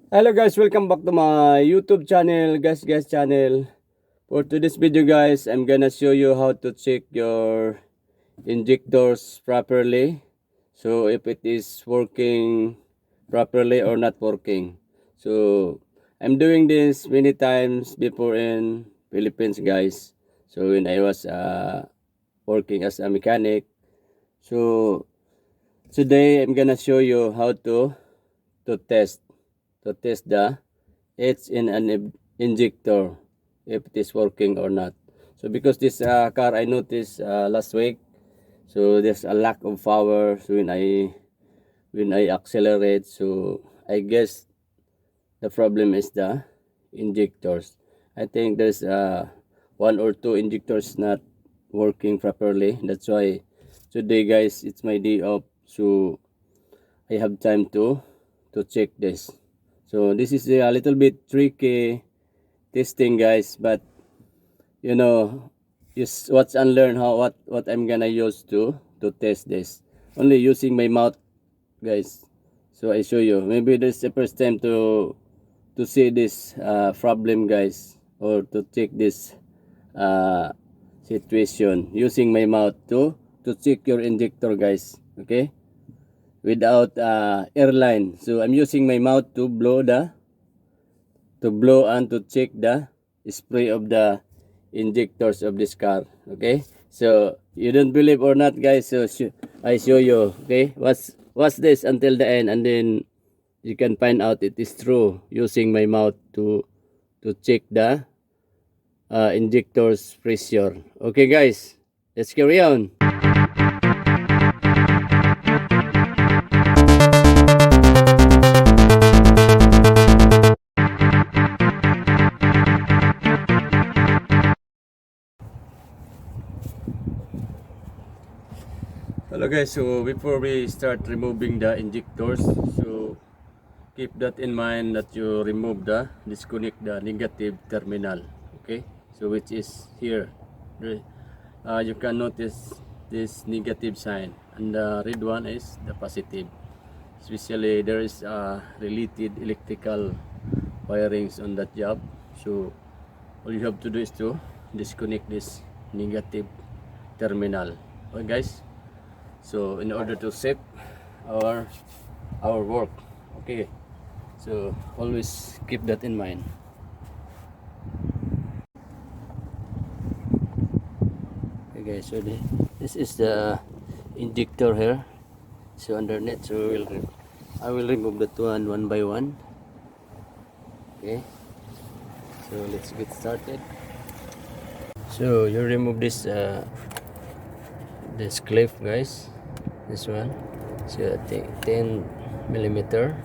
Hello guys, welcome back to my YouTube channel, guys channel. For today's video guys, I'm gonna show you how to check your injectors properly. So if it is working properly or not working. So I'm doing this many times before in Philippines guys. So when I was working as a mechanic. So today I'm gonna show you how to test the it's in an injector if it is working or not. So because this car I noticed last week, so there's a lack of power. So when I accelerate, so I guess the problem is the injectors. I think there's one or two injectors not working properly. That's why today guys it's my day off, so I have time to check this. So this is a little bit tricky testing guys, but you know, just watch and learn how what I'm gonna use to test this. Only using my mouth guys. So I show you. Maybe this is the first time to see this problem guys, or to check this uh, situation using my mouth to check your injector guys. Okay, without airline. So I'm using my mouth to blow and to check the spray of the injectors of this car. Okay, so you don't believe or not guys, so I show you. Okay, watch this until the end, and then you can find out it is true using my mouth to check the injectors pressure. Okay guys, let's carry on. Hello guys, so before we start removing the injectors, so keep that in mind that you remove disconnect the negative terminal. Okay, so which is here. You can notice this negative sign, and the red one is the positive. Especially there is related electrical wirings on that job. So all you have to do is to disconnect this negative terminal. Okay guys, so in order to save our work. Okay, so always keep that in mind. Okay guys, so this is the injector here. So underneath, so I will remove that one by one. Okay, so let's get started. So you remove this clip guys, this one. So I think 10 millimeter,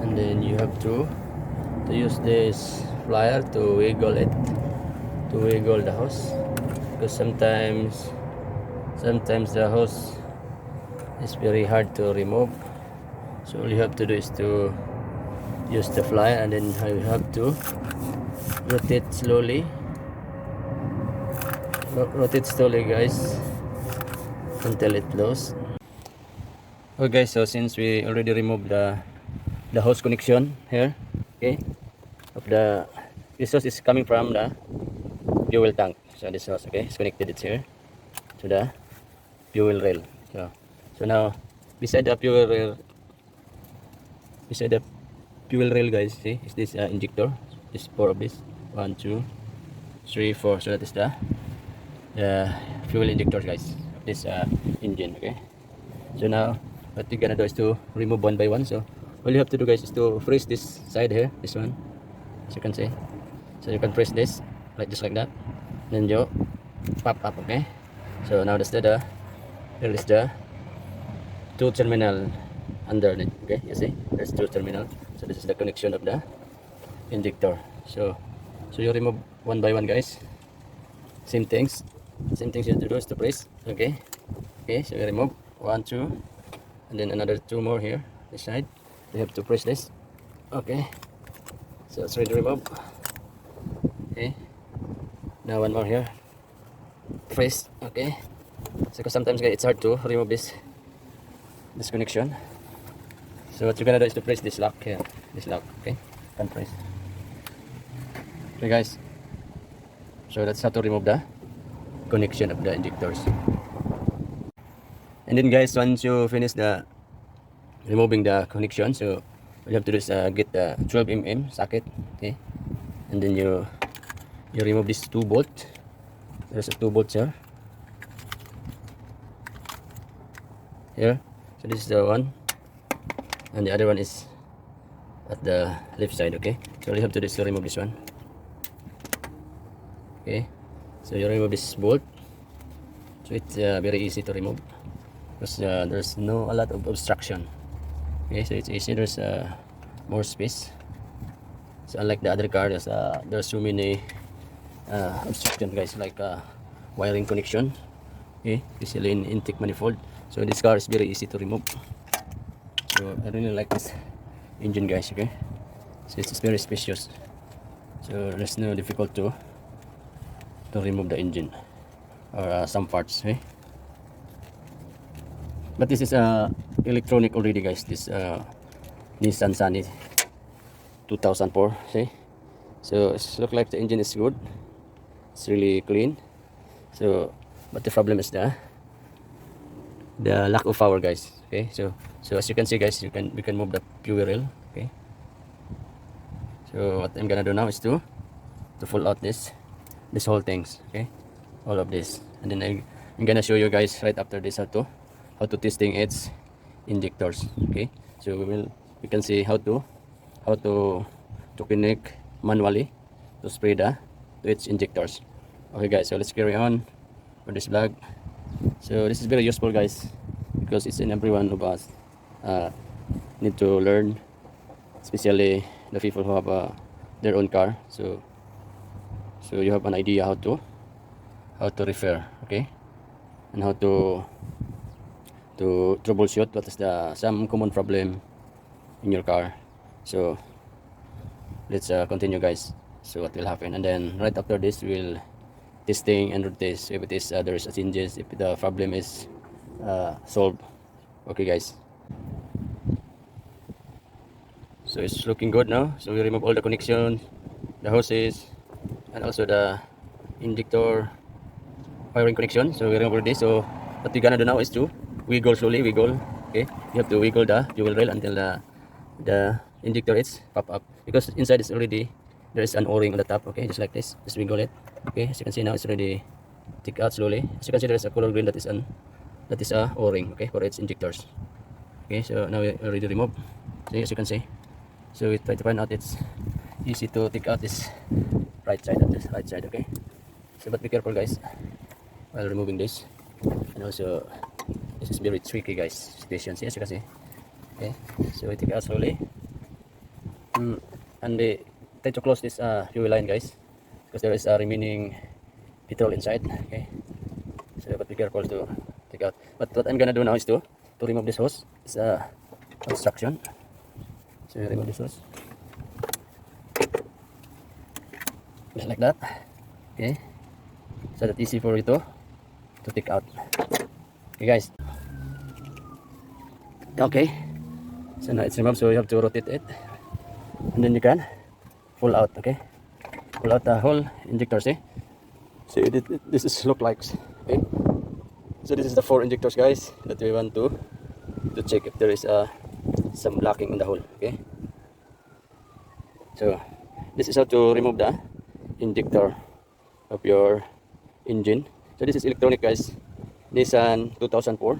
and then you have to use this plier to wiggle the hose, because sometimes the hose is very hard to remove. So all you have to do is to use the plier, and then you have to rotate slowly guys until it loose. Okay guys, so since we already removed the hose connection here, okay, of this hose is coming from the fuel tank. So this hose, okay, is connected, it's here to the fuel rail. So now beside the fuel rail guys, see, is this injector. This 4 of this, 1 2 3 4. So that is the fuel injectors guys of this engine. Okay, so now what we're gonna do is to remove one by one. So all you have to do guys is to press this side here, this one, as you can see. So you can press this like just like that, then you pop up. Okay, so now that's there is the two terminal underneath. Okay, you see there's two terminal. So this is the connection of the injector. So you remove one by one guys. Same things you have to do is to press. Okay, so you remove 1 2, and then another 2 more here this side. You have to press this. Okay, so it's ready to remove. Okay, now one more here, press. Okay, so because sometimes guys it's hard to remove this connection. So what you're gonna do is to press this lock here. This lock, okay? Can press. Okay guys. So that's how to remove the connection of the injectors. And then guys, once you finish the removing the connection, so what you have to do is get the 12 mm socket, okay? And then you remove this 2 bolt. There's a 2 bolts here. Here. So this is the one. And the other one is at the left side, okay? So all you have to do is to remove this one. Okay. So you remove this bolt. So it's very easy to remove because there's a lot of obstruction. Okay, so it's easy. There's more space. So unlike the other car, there's so many obstruction, guys, like wiring connection. Okay, especially in intake manifold. So this car is very easy to remove. So I really like this engine, guys. Okay, so it's very spacious. So there's no difficult to remove the engine or some parts. Okay, but this is electronic already, guys. This Nissan Sunny 2004. See, so it looks like the engine is good. It's really clean. So, but the problem is the lack of power, guys. Okay, so as you can see, guys, we can move the fuel rail. Okay, so what I'm gonna do now is to pull out this whole things. Okay, all of this, and then I'm gonna show you guys right after this how to testing its injectors. Okay, so we can see how to connect manually to spray to its injectors. Okay guys, so let's carry on for this vlog. So this is very useful, guys, because it's in every one of us need to learn, especially the people who have their own car. So you have an idea how to repair, okay, and how to troubleshoot what is some common problem in your car. So let's continue, guys. So what will happen, and then right after this we'll testing and retest if it is there's changes, if the problem is solved. Okay guys, so it's looking good now. So we remove all the connections, the hoses, and also the injector wiring connection. So we remove this. So what we're gonna do now is to wiggle slowly. Okay, you have to wiggle the fuel rail until the injector is pop up, because inside is already there is an o-ring on the top. Okay, just like this, just wiggle it. Okay, as you can see now it's already take out slowly. As you can see, there's a color green that is a o-ring, okay, for its injectors. Okay, so now we already remove. See, as you can see, so we try to find out it's easy to take out this right side and this right side. Okay, so but be careful, guys, while removing this, and also this is very tricky, guys. Patience, as you can see. Okay, so we take out slowly, and we try to close this fuel line, guys, because there is a remaining petrol inside. Okay, so but be careful to take out. But what I'm gonna do now is to remove this hose. It's a construction. So you remove this hose just like that. Okay, so that's easy for you to take out. Okay guys, okay, so now it's removed. So you have to rotate it, and then you can pull out. Okay, pull out the whole injector. See, so this is look like. Okay, so this is the 4 injectors, guys, that we want to check if there is some locking in the hole. Okay, so this is how to remove the injector of your engine. So this is electronic, guys, Nissan 2004.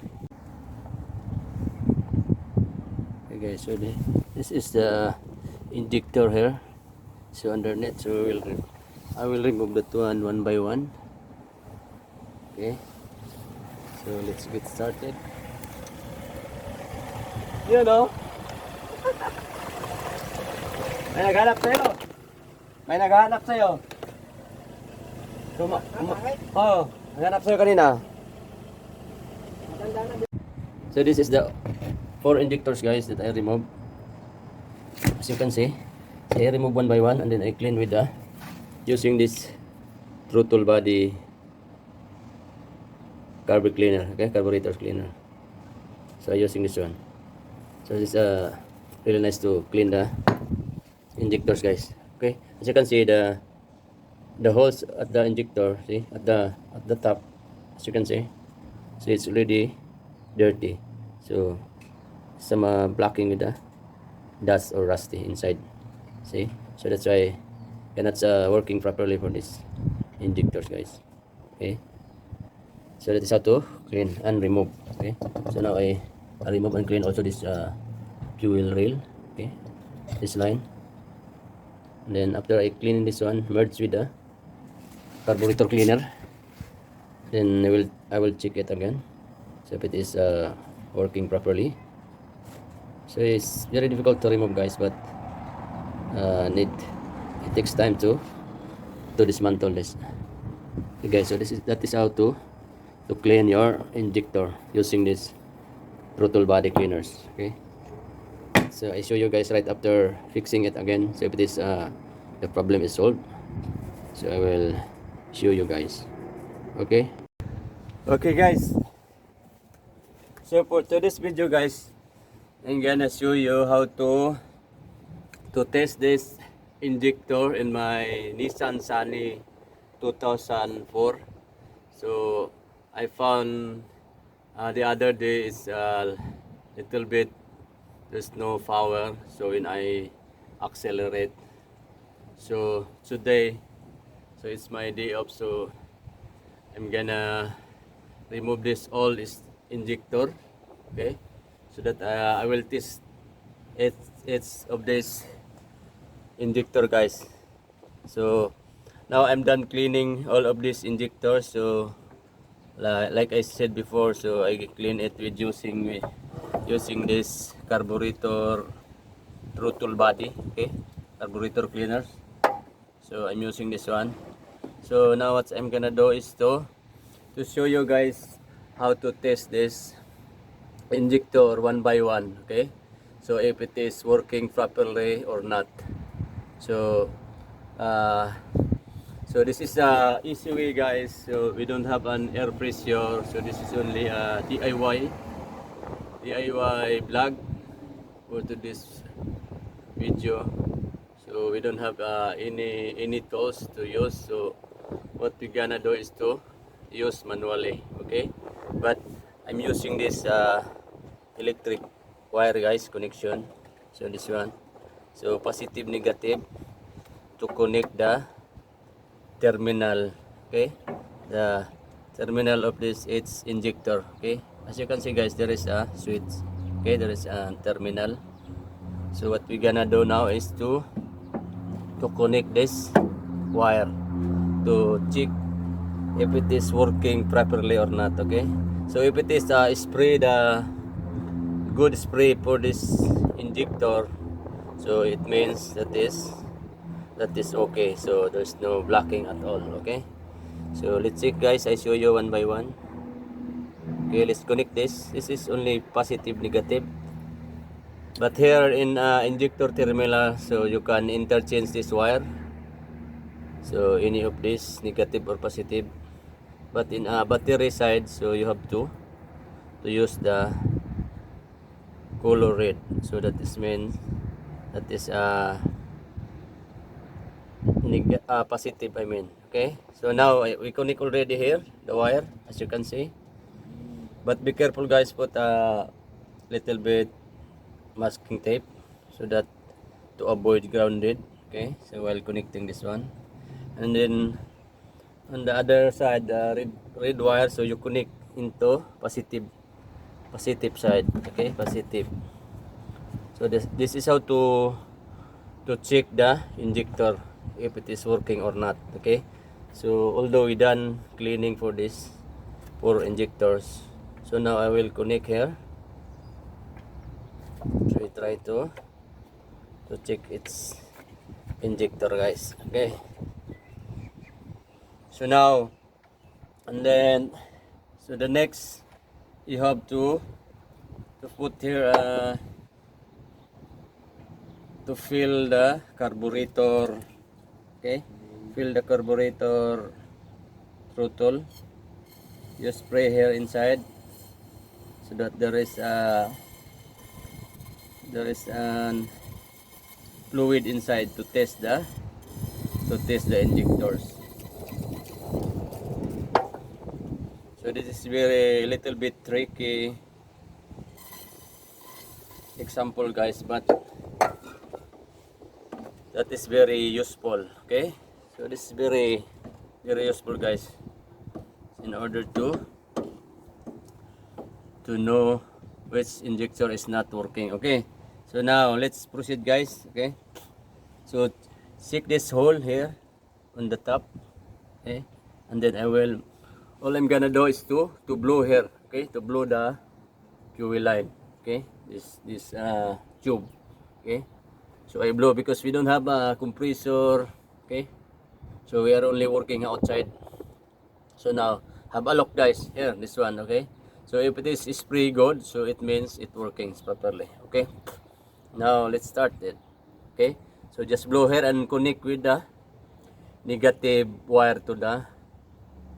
Okay guys, so this is the injector here. So underneath, so I will remove that one by one. Okay, so let's get started. You know, may naghanap sa'yo. May naghanap sa'yo. Oh, naghanap sa'yo kanina. So this is the 4 injectors, guys, that I removed. As you can see, so I remove one by one, and then I clean with using this throttle body carburetor cleaner. Okay, carburetor cleaner. So using this one. So this really nice to clean the injectors, guys. Okay, as you can see, the holes at the injector, see, at the top, as you can see it's already dirty, so some blocking with the dust or rusty inside, see. So that's why cannot working properly for this injectors, guys. Okay, so that is how to clean and remove. Okay, so now I remove and clean also this fuel rail. Okay, this line, and then after I clean this one, merge with the carburetor cleaner, then I will check it again, so if it is working properly. So it's very difficult to remove, guys, but it takes time to dismantle this. Okay, guys, so that is how to clean your injector using this throttle body cleaners. Okay, so I show you guys right after fixing it again, so if it is the problem is solved, so I will show you guys. Okay, guys, so for today's video, guys, I'm gonna show you how to test this injector in my Nissan Sunny 2004. So I found the other day is little bit, there's no power, so when I accelerate, so today, so it's my day off, so I'm gonna remove this all this injector. Okay, so that I will test it's of this injector, guys. So now I'm done cleaning all of these injectors. So like I said before, so I clean it with using this carburetor throttle body. Okay, carburetor cleaners. So I'm using this one. So now what I'm gonna do is to show you guys how to test this injector one by one. Okay, so if it is working properly or not. So uh, so this is a easy way, guys. So we don't have an air pressure, so this is only a DIY vlog for this video. So we don't have any tools to use, so what we gonna do is to use manually. Okay, but I'm using this electric wire, guys, connection. So this one, so positive negative to connect the terminal. Okay, the terminal of this it's injector. Okay, as you can see, guys, there is a switch. Okay, there is a terminal. So what we gonna do now is to connect this wire to check if it is working properly or not. Okay, so if it is spray the good spray for this injector, so it means that is okay, so there's no blocking at all. Okay, so let's check, guys. I show you one by one. Okay, let's connect this is only positive negative, but here in injector terminal, so you can interchange this wire, so any of this negative or positive, but in battery side, so you have to use the color red, so that is mean that is positive, I mean. Okay, so now we connect already here the wire, as you can see, but be careful, guys, put a little bit masking tape so that to avoid grounded. Okay, so while connecting this one, and then on the other side, the red wire, so you connect into positive side. Okay, positive. So this is how to check the injector if it is working or not. Okay, so although we done cleaning for this 4 injectors, so now I will connect here, so we try to check its injector, guys. Okay, so now, and then, so the next, you have to put here to fill the carburetor. Okay, fill the carburetor throttle. You spray here inside so that there is there is an fluid inside to test the injectors. So this is very little bit tricky example guys, but that is very useful. Okay, so this is very useful guys, in order to know which injector is not working. Okay, so now let's proceed guys. Okay, so check this hole here on the top. Okay, and then all I'm gonna do is to blow here. Okay, to blow the fuel line. Okay, this tube. Okay, so I blow because we don't have a compressor. Okay, so we are only working outside. So now have a look guys here, this one. Okay, so if it is spray good, so it means it working properly. Okay, now let's start it. Okay, so just blow here and connect with the negative wire to the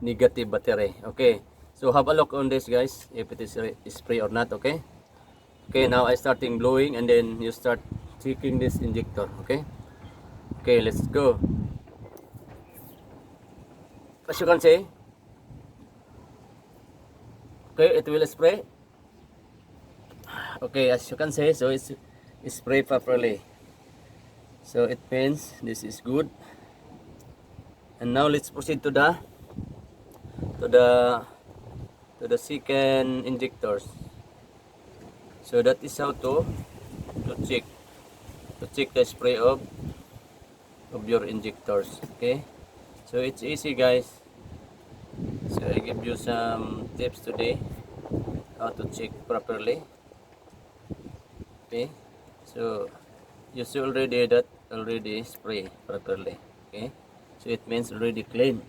negative battery. Okay, so have a look on this guys, if it is spray or not. Okay, okay, now I starting blowing, and then you start checking this injector. Okay, okay, let's go. As you can see, okay, it will spray. Okay, as you can see, so it's spray properly, so it means this is good. And now let's proceed to the second injectors. So that is how to check the spray of your injectors. Okay, so it's easy guys. So I give you some tips today how to check properly. Okay, so you see already that already spray properly. Okay, so it means already clean,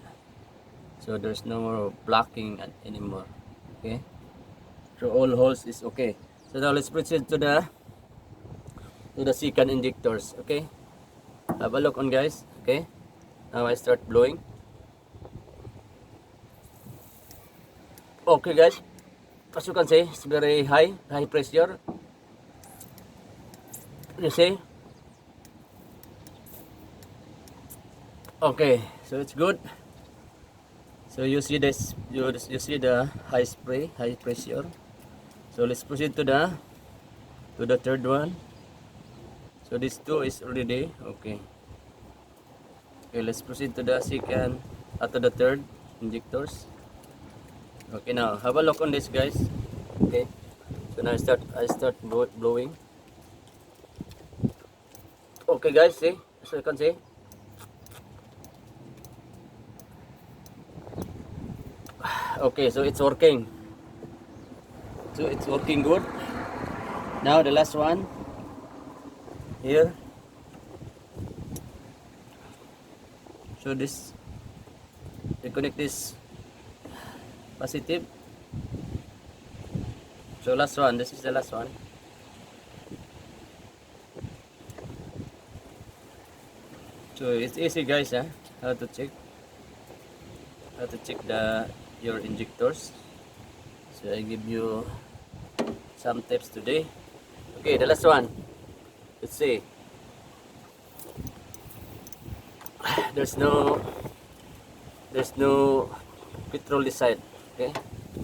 so there's no more blocking anymore. Okay, so all holes is okay. So now let's proceed to the second injectors. Okay, have a look on guys. Okay, now I start blowing. Okay guys, as you can see, it's very high pressure. You see? Okay, so it's good. So you see this, you see the high pressure. So let's proceed to the third one. So this two is already okay. Okay, let's proceed to the second, to the third injectors. Okay, now have a look on this guys. Okay, so now I start blowing. Okay guys, see, as you can see. Okay, so it's working. So it's working good. Now the last one here. So this, we connect this positive. So last one, this is the last one. So it's easy guys, how to check your injectors. So I give you some tips today. Okay, the last one. Let's see. There's no petrol this side. Okay,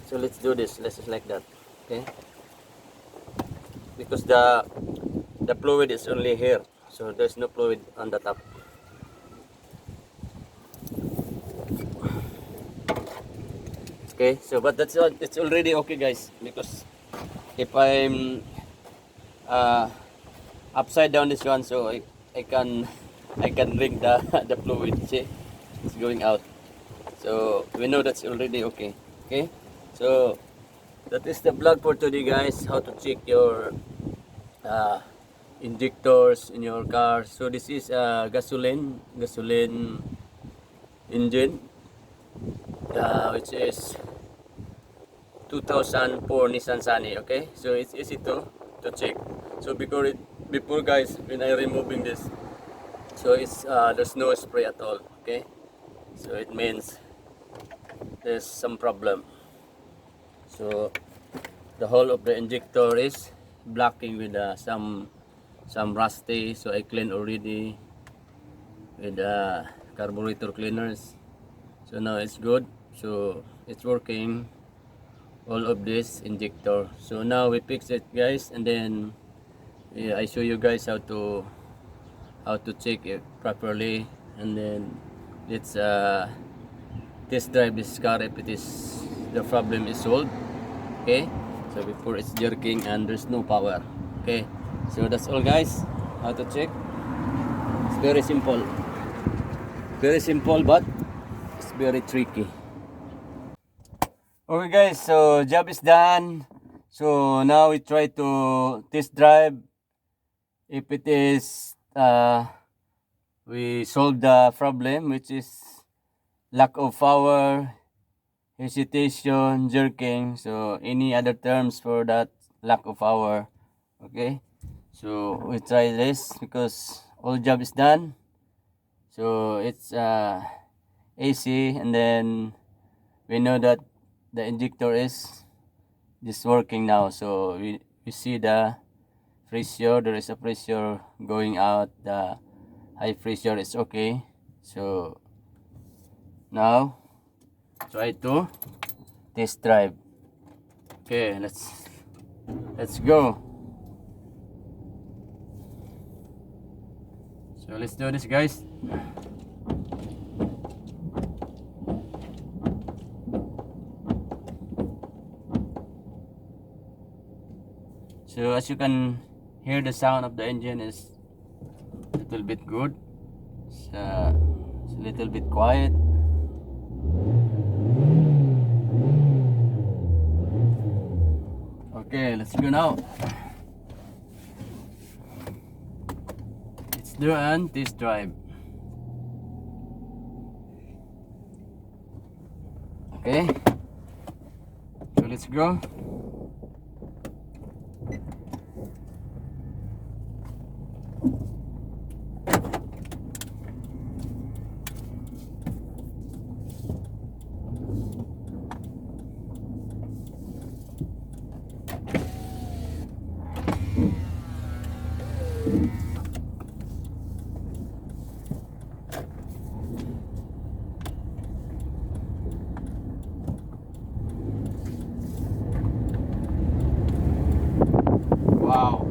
so let's do this. Let's just like that. Okay, because the fluid is only here, so there's no fluid on the top. Okay, so but that's all, it's already okay guys, because if I'm upside down this one, so I can drink the fluid. See, it's going out, so we know that's already okay. Okay, so that is the vlog for today guys, how to check your injectors in your car. So this is a gasoline engine, which is 2004 Nissan Sunny. Okay, so it's easy to check. So before guys, when I removing this, so it's there's no spray at all. Okay, so it means there's some problem. So the whole of the injector is blocking with some some rusty, so I cleaned already with carburetor cleaners. So now it's good, so it's working, all of this injector. So now we fix it, guys, and then I show you guys how to check it properly, and then let's test drive this car if it is the problem is solved. Okay, so before it's jerking and there's no power. Okay, so that's all, guys, how to check. It's very simple, but it's very tricky. Okay, guys, so job is done. So now we try to test drive if it is we solve the problem, which is lack of power, hesitation, jerking. So any other terms for that lack of power. Okay, so we try this because all job is done. So it's AC, and then we know that the injector is just working now. So we see the pressure, there is a pressure going out, the high pressure is okay. So now try to test drive. Okay, let's go. So let's do this, guys. So as you can hear, the sound of the engine is a little bit good. It's a little bit quiet. Okay, let's go now. Let's do an test drive. Okay, so let's go. Wow,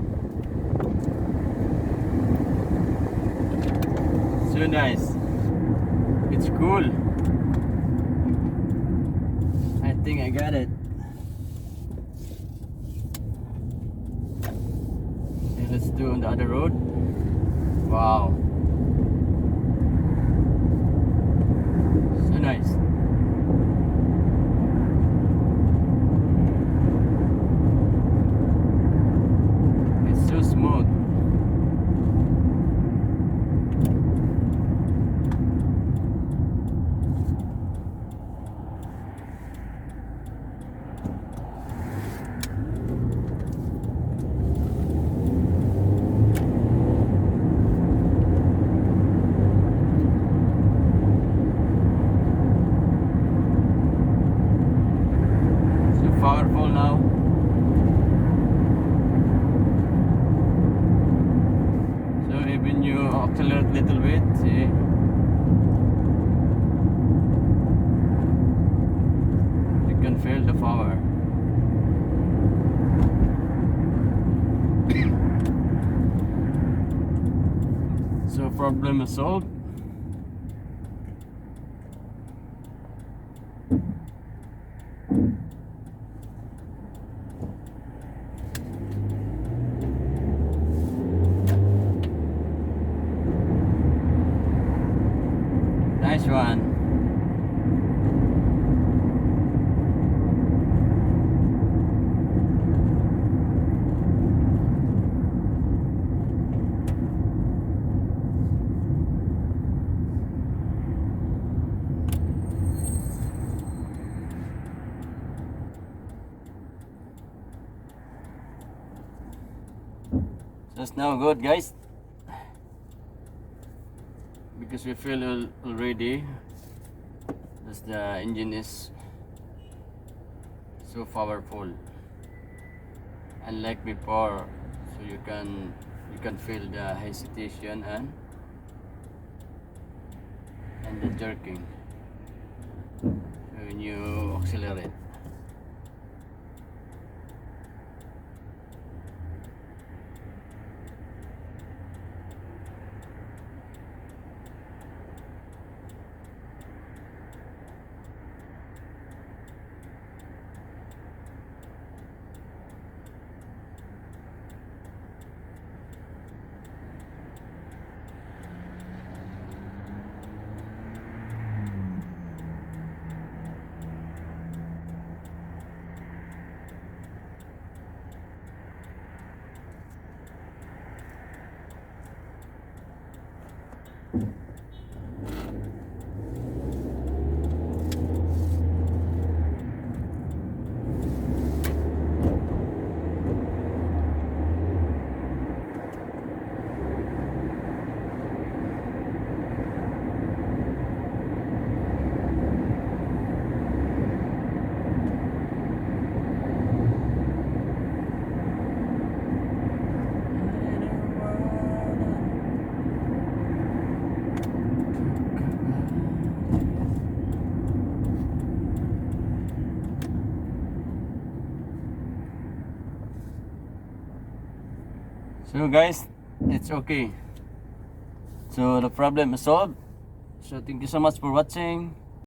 so nice. It's cool. I think I got it. Okay, let's do on the other road. Wow, so nice. It's so smooth. Powerful now. So even you accelerate little bit, see, you can feel the power. So problem is solved. Nice one. So it's now good, guys, because we feel already that the engine is so powerful, unlike before. So you can You can feel the hesitation and the jerking when you accelerate. So guys, it's okay. So the problem is solved. So thank you so much for watching.